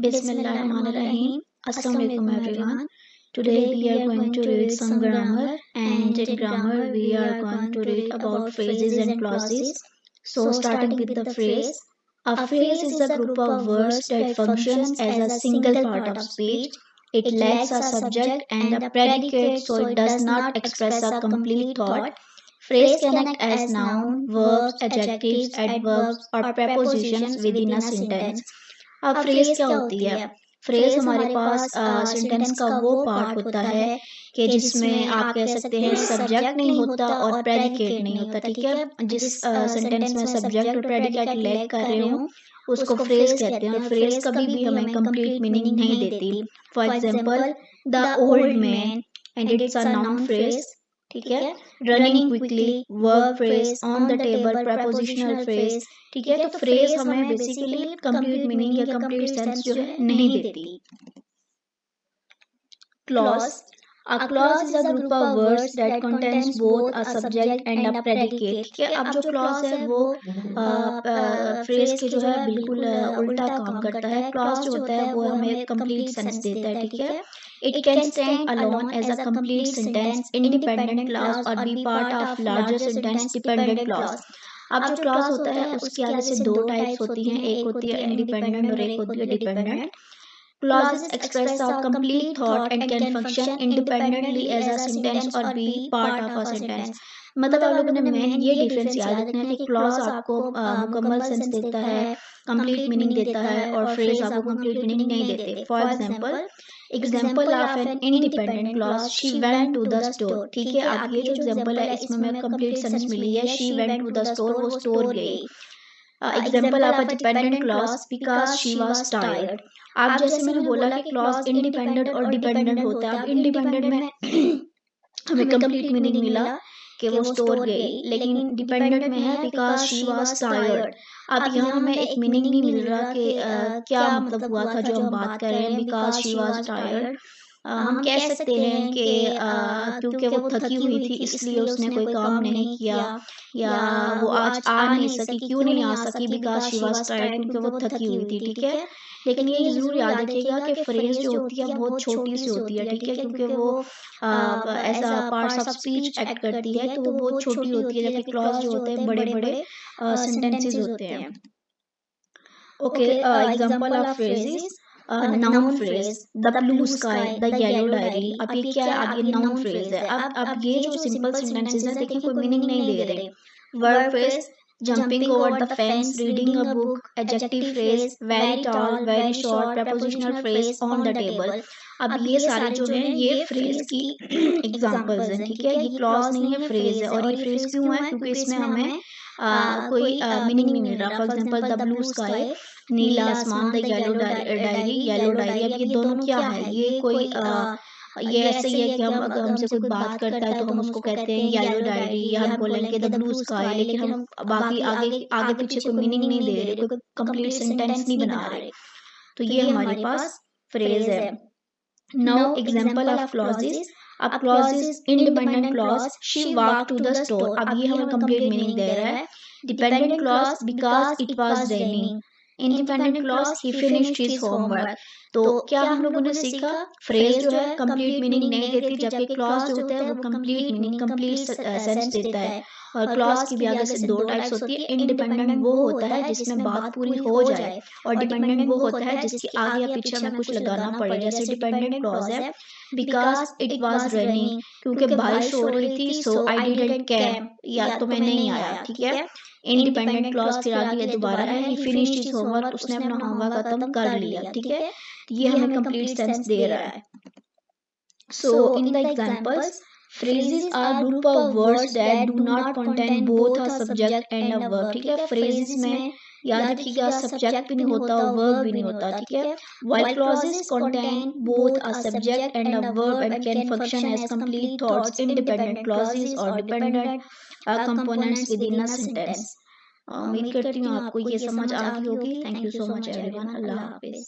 Bismillahirrahmanirrahim. Assalamu alaikum everyone. Today we are going to read some grammar, and in grammar we are going to read about phrases and clauses. So starting with the phrase. A phrase is a group of words that functions as a single part of speech. It lacks a subject and a predicate, so it does not express a complete thought. Phrase can act as noun, verbs, adjectives, adverbs or prepositions within a sentence. अब phrase क्या होती है? Phrase हमारे पास sentence का वो part होता है कि जिसमें आप कह सकते हैं सब्जेक्ट नहीं होता और प्रेडिकेट नहीं होता, ठीक है। जिस सेंटेंस में सब्जेक्ट और प्रेडिकेट लैग कर रहे हो उसको फ्रेज कहते हैं, और फ्रेज कभी भी हमें कंप्लीट मीनिंग नहीं देती। For example, the old man and it's a noun phrase, ठीक है। Running quickly verb phrase, on the table prepositional phrase, ठीक है। तो फ्रेज हमें बेसिकली कंप्लीट मीनिंग या कंप्लीट सेंस जो है नहीं देती। Clause. A clause is a group of words that contains both a subject and a predicate, ठीक है। अब जो क्लॉज है वो फ्रेज के जो है बिल्कुल उल्टा काम करता है। क्लॉज जो होता है वो हमें कंप्लीट सेंस देता है, ठीक है। It can stand alone as a complete sentence, independent clause or be part of larger sentence dependent clause. अब जो क्लॉज होता है उसके आगे से दो टाइप्स होती हैं, एक होती है इंडिपेंडेंट और एक होती है dependent. Clauses express a complete thought and can function independently as a sentence or be part of a sentence. मतलब आप लोगों ने मेन ये डिफरेंस याद रखना है कि क्लॉज आपको मुकम्मल सेंस देता है, कंप्लीट मीनिंग देता है, और फ्रेज आपको कंप्लीट मीनिंग नहीं देते। For example of an independent clause, she went to the store, ठीक है। अब ये जो एग्जाम्पल है इसमें हमें कंप्लीट सेंस मिली है, she went to the store, वो स्टोर गई। Example of a dependent clause, because she was tired. आप जैसे मैंने बोला कि क्लॉज इंडिपेंडेंट और डिपेंडेंट होता है। अब इंडिपेंडेंट में हमें कंप्लीट मीनिंग मिला कि वो स्टोर गई, लेकिन डिपेंडेंट में है बिकॉज शी वाज टायर्ड। अब यहाँ हमें एक मीनिंग नहीं मिल रहा कि क्या मतलब हुआ था जो हम बात कर रहे हैं, बिकॉज शी वाज टायर्ड। हम कह सकते हैं कि क्योंकि वो थकी हुई थी इसलिए उसने कोई काम नहीं किया, या वो आज आ नहीं सकी। क्यों नहीं आ सकी? बिकॉज शी वाज टायर्ड, क्योंकि वो थकी हुई थी, ठीक है। लेकिन ये जरूर याद रखिएगा कि फ्रेज जो होती है बहुत छोटी सी होती है, ठीक है, क्योंकि वो ऐसा पार्ट्स ऑफ स्पीच एक्ट करती है, तो वो बहुत छोटी होती है, जबकि क्लॉज जो होते हैं बड़े बड़े सेंटेंसेस होते हैं। Okay, example of phrases. Noun phrase, the blue sky, the yellow diary. अब ये क्या है? अब ये नाउन फ्रेज है। अब ये जो सिंपल सेंटेंसेस हैं देखिए कोई मीनिंग नहीं दे रहे। Verb phrase, jumping over the fence, reading a book. Adjective phrase, very tall, very short. Prepositional phrase, on the table. अब ये सारे जो हैं ये फ्रेज की एग्जांपल्स हैं, ठीक है। ये क्लॉज नहीं है, फ्रेज है। और ये फ्रेज क्यों है? क्योंकि इसमें हमें कोई मीनिंग नहीं मिल रहा। For example, the blue sky, नीला आसमान, the yellow diary, yellow diary. अब ये दोनों क्या है? ये कोई ये ऐसे ही है कि हम अगर हमसे कोई बात करता है तो हम उसको कहते हैं येलो डायरी, या हम बोलेंगे द ब्लू स्काई, लेकिन हम बाकी आगे आगे पीछे कोई मीनिंग नहीं दे रहे, कोई कंप्लीट सेंटेंस नहीं बना रहे। तो ये हमारे पास फ्रेज है। Now example of clauses. अब clauses, independent clause, she walk to the store. अब ये हमें कंप्लीट मीनिंग दे रहा है। Dependent clause, because it was raining. Independent clause, he finished his homework. तो क्या हम लोगों ने सीखा? फ्रेज जो है कंप्लीट मीनिंग नहीं देती, जबकि क्लॉज जो होता है वो कंप्लीट मीनिंग, कंप्लीट सेंस देता है। और क्लॉज की भी आगे से दो टाइप्स होती है। इंडिपेंडेंट वो होता है जिसमें बात पूरी हो जाए, और डिपेंडेंट वो होता है जिसके आगे या पीछे हमें कुछ लगाना पड़े। जैसे डिपेंडेंट क्लॉज है, बिकॉज इट वाज रेनिंग, क्योंकि बारिश हो रही थी, सो आई डिडंट कैम, या तो मैं नहीं आया, ठीक है। इंडिपेंडेंट क्लॉज फिर आगे दोबारा है, ही फिनिश्ड हिज होमवर्क, उसने अपना होमवर्क खत्म कर लिया, ठीक है। ये हमें कंप्लीट सेंस दे रहा है। So in the examples, phrases are group of words that do not contain both a subject and a verb, ठीक है। phrases में याद रखिएगा सब्जेक्ट भी नहीं होता और वर्ब भी नहीं होता, ठीक है। while clauses contain both a subject and a verb and can function as complete thoughts, independent clauses or dependent components within a sentence। उम्मीद करती हूँ आपको ये समझ आ गई होगी। Thank you so much everyone. Allah Hafiz.